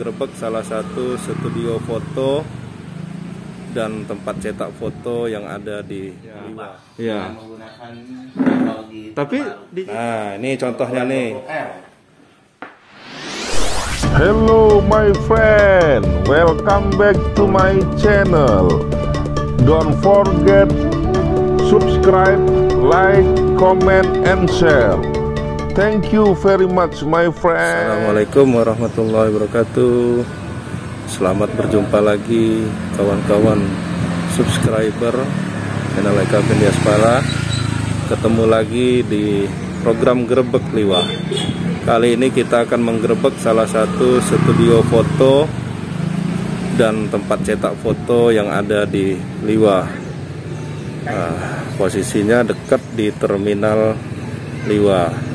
menggerebek salah satu studio foto dan tempat cetak foto yang ada di Liwa. Ya. Menggunakan teknologi. Tapi nah, ini contohnya nih. Hello my friend, welcome back to my channel. Don't forget subscribe, like, comment, and share. Thank you very much my friend. Assalamualaikum warahmatullahi wabarakatuh. Selamat berjumpa lagi kawan-kawan subscriber channel Eka Pendiaspara. Ketemu lagi di program Gerebek Liwa. Kali ini kita akan menggerebek salah satu studio foto dan tempat cetak foto yang ada di Liwa. Nah, posisinya dekat di terminal Liwa.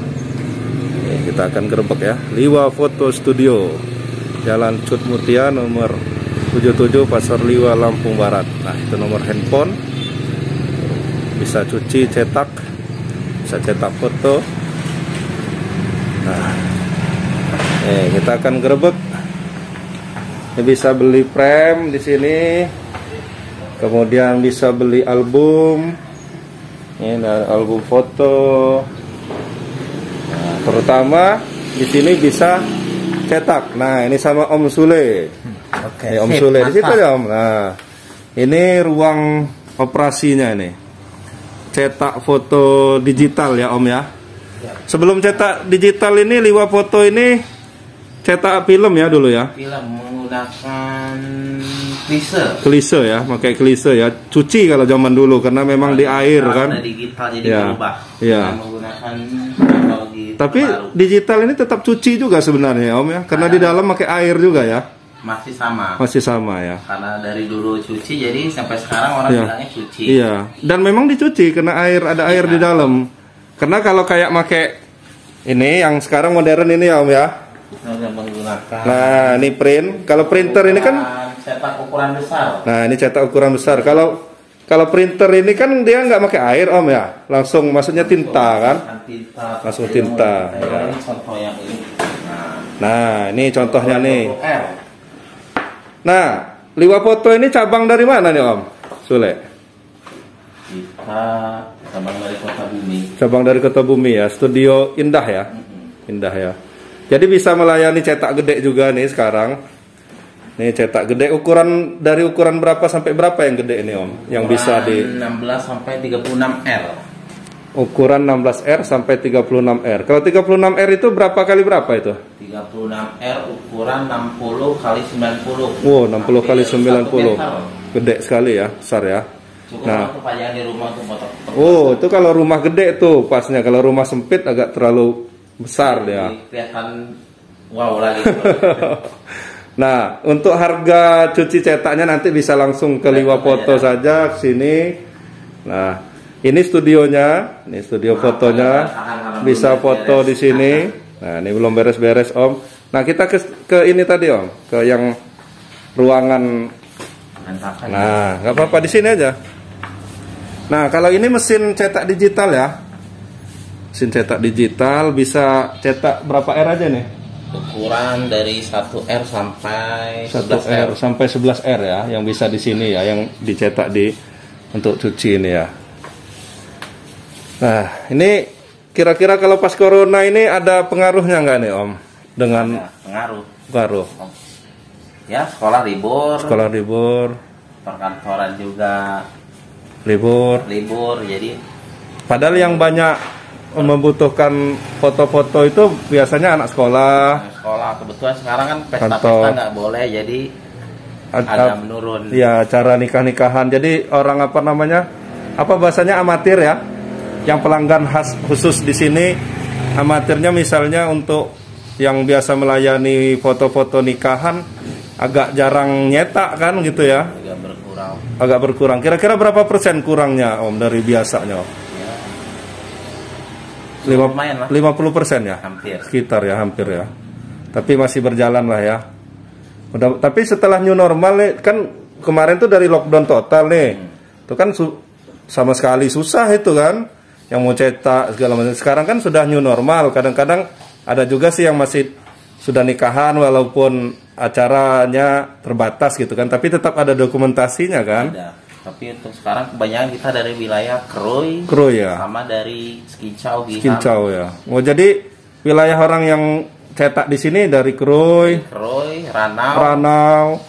Ini kita akan gerebek ya, Liwa Foto Studio, Jalan Cut Mutia nomor 77 Pasar Liwa, Lampung Barat. Nah, itu nomor handphone. Bisa cuci, cetak, bisa cetak foto. Nah, kita akan gerebek. Ini bisa beli frame di sini. Kemudian bisa beli album. Ini ada album foto. Nah, terutama di sini bisa cetak. Nah, ini sama Om Sule. Oke, Om Sule di situ ya Om. Nah, ini ruang operasinya ini. Cetak foto digital ya Om ya. Sebelum cetak digital ini Liwa Foto ini cetak film ya dulu ya. Film menggunakan klise. Klise ya, pakai klise ya. Cuci kalau zaman dulu karena memang di air kan. Ada digital jadi Ya. berubah. Ya. Menggunakan teknologi. Tapi terbaru. digital ini tetap cuci juga sebenarnya Om ya, karena di dalam pakai air juga ya. Masih sama. Masih sama ya. Karena dari dulu cuci, jadi sampai sekarang orang Iya. bilangnya cuci. Iya. Dan memang dicuci karena ada air di dalam. Karena kalau kayak pakai ini yang sekarang modern ini ya Om ya. Menggunakan. Nah, ini print. Kalau printer ini kan, cetak ukuran besar. nah ini cetak ukuran besar. Kalau printer ini kan dia nggak pakai air Om ya, langsung maksudnya tinta kan. Tinta. Langsung tinta. Ya. Ini contoh yang ini. Nah, ini contohnya nih. R. Nah, Liwa Foto ini cabang dari mana nih Om Sule? Kita cabang dari Kota Bumi. Cabang dari Kota Bumi ya, Studio Indah ya. Indah ya. Jadi bisa melayani cetak gede juga nih sekarang. Nih cetak gede, dari ukuran berapa sampai berapa yang gede ini Om? Yang bisa di 16 sampai 36 R. ukuran 16R sampai 36R. Kalau 36R itu berapa kali berapa itu? 36 R ukuran 60 kali 90. Wow, 60 kali 90. 1 meter. Gede sekali ya, besar ya. Cukup Nah. untuk pajang di rumah untuk foto. Oh, itu kalau rumah gede tuh pasnya. Kalau rumah sempit agak terlalu besar dia. Jadi kelihatan wow lagi. Nah, untuk harga cuci cetaknya nanti bisa langsung ke Liwa Foto saja ke sini. Nah, ini studionya, ini studio fotonya. Bisa foto di sini. Nah, ini belum beres-beres Om. Nah, kita ke ini tadi Om, ke yang ruangan. Nah, nggak apa-apa di sini aja. Nah, kalau ini mesin cetak digital ya. Mesin cetak digital bisa cetak berapa R aja nih? Ukuran dari 1R sampai 1R 11R. sampai 11R ya, yang bisa di sini ya, yang dicetak untuk cuci ini ya. Nah, ini kira-kira kalau pas corona ini ada pengaruhnya nggak nih Om? Dengan pengaruh. Ya, sekolah libur. Sekolah libur. Perkantoran juga Libur. jadi Padahal yang banyak membutuhkan foto-foto itu biasanya anak sekolah. Kebetulan sekarang kan Kantor. pesta-pesta nggak boleh, jadi agak menurun. Ya, cara nikah-nikahan. Jadi orang apa namanya? Apa bahasanya amatir ya? Yang pelanggan khusus di sini amatirnya misalnya untuk yang biasa melayani foto-foto nikahan agak jarang nyetak kan gitu ya? Agak berkurang. Kira-kira berapa persen kurangnya Om dari biasanya Om? Ya, lumayan lah. 50% ya? Hampir. Sekitar ya, hampir ya. Tapi masih berjalan lah ya. Tapi setelah new normal nih, kan kemarin tuh dari lockdown total nih. Itu kan sama sekali susah itu kan. Yang mau cetak segala macam. Sekarang kan sudah new normal. Kadang-kadang ada juga sih yang masih sudah nikahan walaupun acaranya terbatas gitu kan, tapi tetap ada dokumentasinya kan? Ada. Tapi untuk sekarang kebanyakan kita dari wilayah Kroy ya, sama dari Skincau, Skincau ya. Oh, jadi wilayah orang yang cetak di sini dari Kroy, Ranau,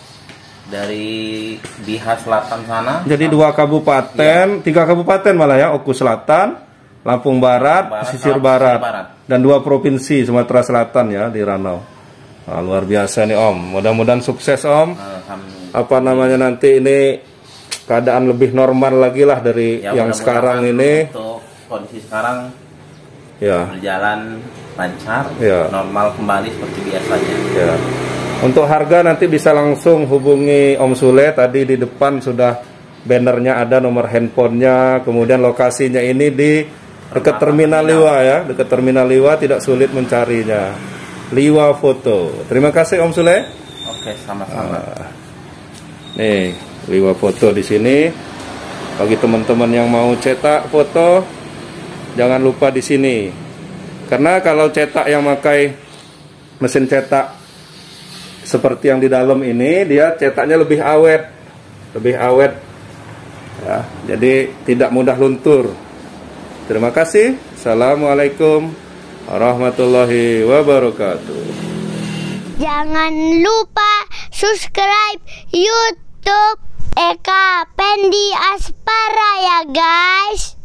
dari Biha Selatan sana. Jadi 2 kabupaten, 3 kabupaten malah ya, Oku Selatan, Lampung Barat, Pesisir Barat, dan 2 provinsi Sumatera Selatan ya di Ranau. Nah, luar biasa nih Om. Mudah-mudahan sukses Om. Apa namanya nanti ini keadaan lebih normal lagi lah dari ya, yang sekarang ini. Untuk kondisi sekarang ya berjalan lancar, ya, normal kembali seperti biasanya. Ya. Untuk harga nanti bisa langsung hubungi Om Sule. Tadi di depan sudah bannernya ada nomor handphonenya. Kemudian lokasinya ini di dekat Terminal Liwa ya, dekat Terminal Liwa, tidak sulit mencarinya. Liwa Foto. Terima kasih Om Sule. Oke, sama-sama. Nih, Liwa Foto di sini. Bagi teman-teman yang mau cetak foto, jangan lupa di sini. Karena kalau cetak yang pakai mesin cetak seperti yang di dalam ini, dia cetaknya lebih awet, ya, jadi tidak mudah luntur. Terima kasih. Assalamualaikum warahmatullahi wabarakatuh. Jangan lupa subscribe YouTube Eka Pendi Aspara ya guys.